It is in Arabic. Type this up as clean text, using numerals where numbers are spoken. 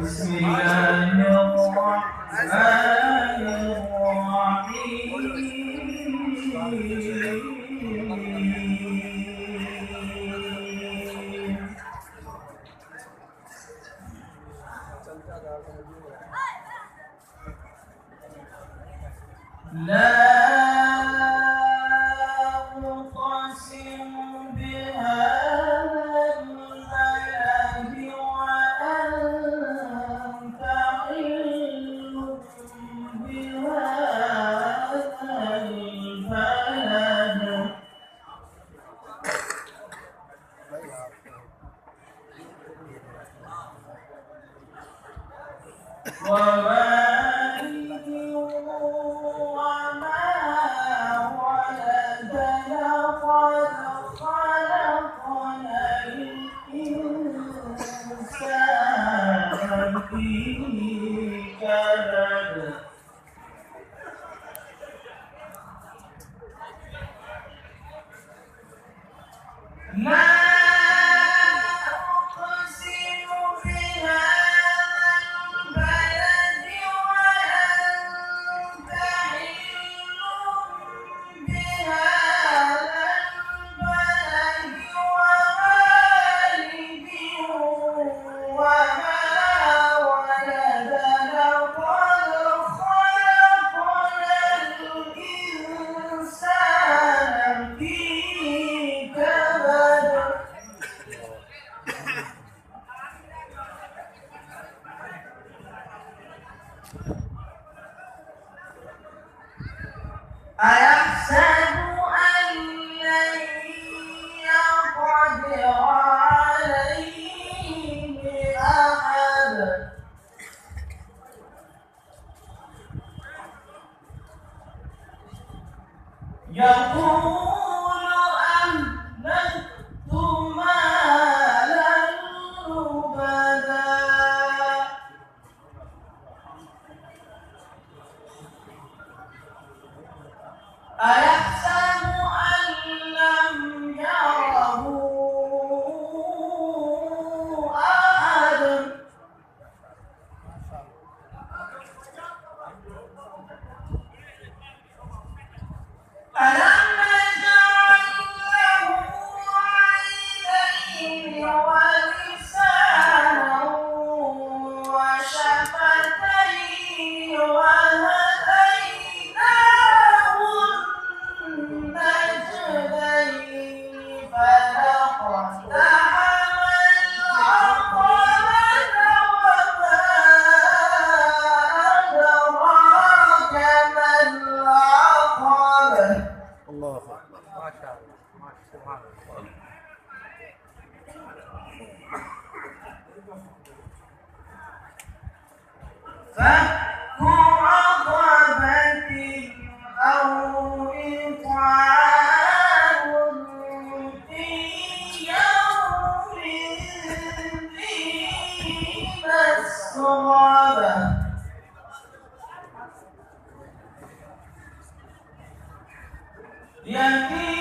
بسم الله الرحمن الرحيم لا أقسم بهذا البلد وأنت حل بهذا البلد ووالد وما ولد لقد خلقنا الإنسان في كبد لا أقسم بهذا البلد وأنت حل بهذا البلد ووالد وما ولد لقد خلقنا الإنسان في كبد أيحسب أن لن يقدر عليه أحد يقول أهلكت مالا لبدا أيحسب أن لم يره أحد ألم نجعل له عينين ولسانا وشفتين وهديناه النجدين فلاقتحم العقبة وما أدراك ما العقبة الله أكبر ما شاء الله ما سبحان الله فك رقبة أو إطعام في يوم ذي مسغبة يتيما